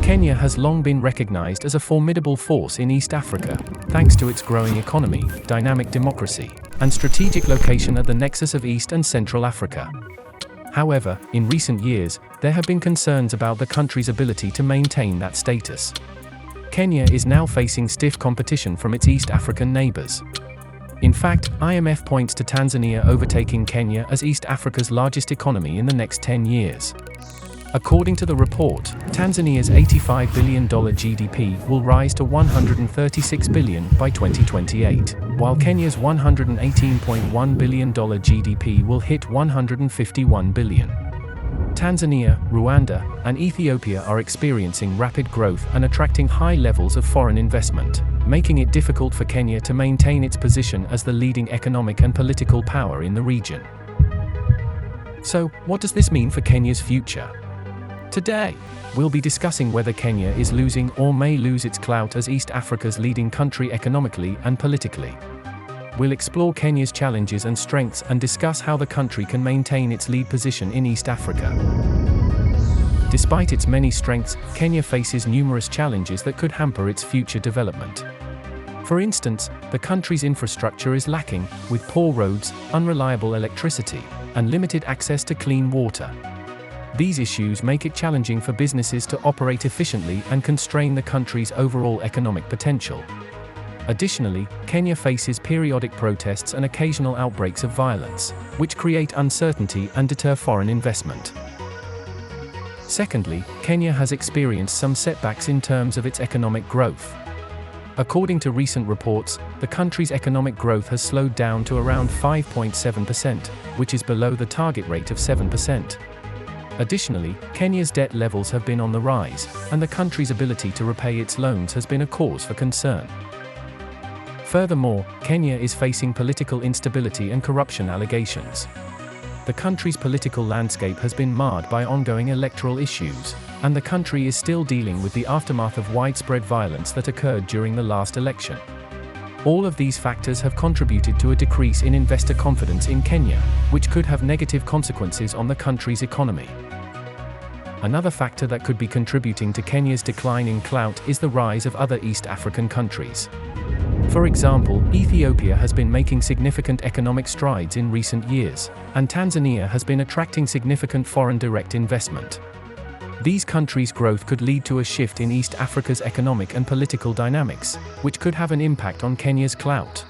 Kenya has long been recognized as a formidable force in East Africa, thanks to its growing economy, dynamic democracy, and strategic location at the nexus of East and Central Africa. However, in recent years, there have been concerns about the country's ability to maintain that status. Kenya is now facing stiff competition from its East African neighbors. In fact, IMF points to Tanzania overtaking Kenya as East Africa's largest economy in the next 10 years. According to the report, Tanzania's $85 billion GDP will rise to $136 billion by 2028, while Kenya's $118.1 billion GDP will hit $151 billion. Tanzania, Rwanda, and Ethiopia are experiencing rapid growth and attracting high levels of foreign investment, making it difficult for Kenya to maintain its position as the leading economic and political power in the region. So, what does this mean for Kenya's future? Today, we'll be discussing whether Kenya is losing or may lose its clout as East Africa's leading country economically and politically. We'll explore Kenya's challenges and strengths and discuss how the country can maintain its lead position in East Africa. Despite its many strengths, Kenya faces numerous challenges that could hamper its future development. For instance, the country's infrastructure is lacking, with poor roads, unreliable electricity, and limited access to clean water. These issues make it challenging for businesses to operate efficiently and constrain the country's overall economic potential. Additionally, Kenya faces periodic protests and occasional outbreaks of violence, which create uncertainty and deter foreign investment. Secondly, Kenya has experienced some setbacks in terms of its economic growth. According to recent reports, the country's economic growth has slowed down to around 5.7%, which is below the target rate of 7%. Additionally, Kenya's debt levels have been on the rise, and the country's ability to repay its loans has been a cause for concern. Furthermore, Kenya is facing political instability and corruption allegations. The country's political landscape has been marred by ongoing electoral issues, and the country is still dealing with the aftermath of widespread violence that occurred during the last election. All of these factors have contributed to a decrease in investor confidence in Kenya, which could have negative consequences on the country's economy. Another factor that could be contributing to Kenya's decline in clout is the rise of other East African countries. For example, Ethiopia has been making significant economic strides in recent years, and Tanzania has been attracting significant foreign direct investment. These countries' growth could lead to a shift in East Africa's economic and political dynamics, which could have an impact on Kenya's clout.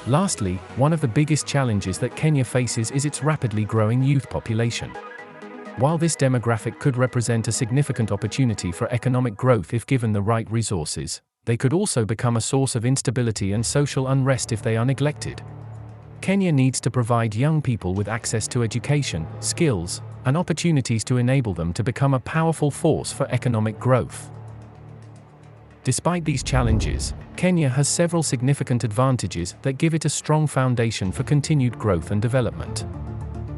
Lastly, one of the biggest challenges that Kenya faces is its rapidly growing youth population. While this demographic could represent a significant opportunity for economic growth if given the right resources, they could also become a source of instability and social unrest if they are neglected. Kenya needs to provide young people with access to education, skills, and opportunities to enable them to become a powerful force for economic growth. Despite these challenges, Kenya has several significant advantages that give it a strong foundation for continued growth and development.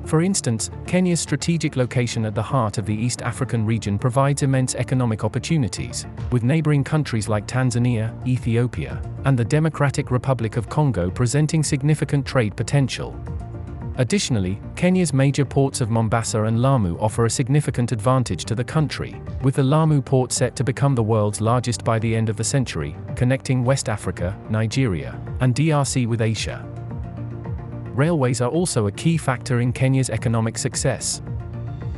For instance, Kenya's strategic location at the heart of the East African region provides immense economic opportunities, with neighboring countries like Tanzania, Ethiopia, and the Democratic Republic of Congo presenting significant trade potential. Additionally, Kenya's major ports of Mombasa and Lamu offer a significant advantage to the country, with the Lamu port set to become the world's largest by the end of the century, connecting West Africa, Nigeria, and DRC with Asia. Railways are also a key factor in Kenya's economic success.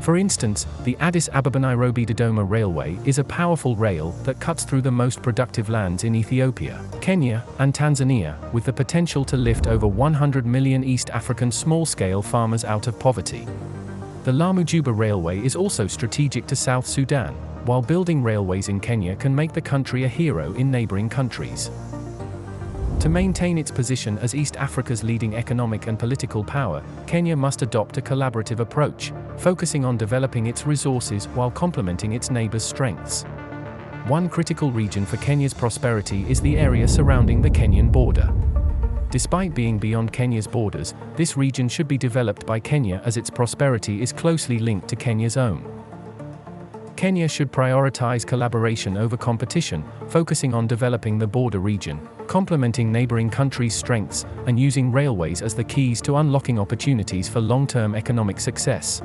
For instance, the Addis Ababa-Nairobi-Dodoma Railway is a powerful rail that cuts through the most productive lands in Ethiopia, Kenya, and Tanzania, with the potential to lift over 100 million East African small-scale farmers out of poverty. The Lamu-Juba Railway is also strategic to South Sudan, while building railways in Kenya can make the country a hero in neighboring countries. To maintain its position as East Africa's leading economic and political power, Kenya must adopt a collaborative approach, focusing on developing its resources while complementing its neighbors' strengths. One critical region for Kenya's prosperity is the area surrounding the Kenyan border. Despite being beyond Kenya's borders, this region should be developed by Kenya as its prosperity is closely linked to Kenya's own. Kenya should prioritize collaboration over competition, focusing on developing the border region, complementing neighboring countries' strengths, and using railways as the keys to unlocking opportunities for long-term economic success.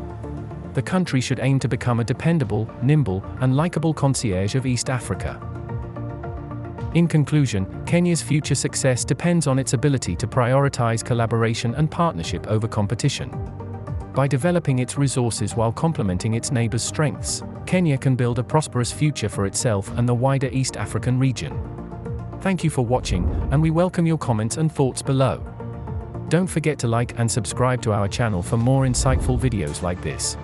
the country should aim to become a dependable, nimble, and likable concierge of East Africa. In conclusion, Kenya's future success depends on its ability to prioritize collaboration and partnership over competition. By developing its resources while complementing its neighbors' strengths, Kenya can build a prosperous future for itself and the wider East African region. Thank you for watching, and we welcome your comments and thoughts below. Don't forget to like and subscribe to our channel for more insightful videos like this.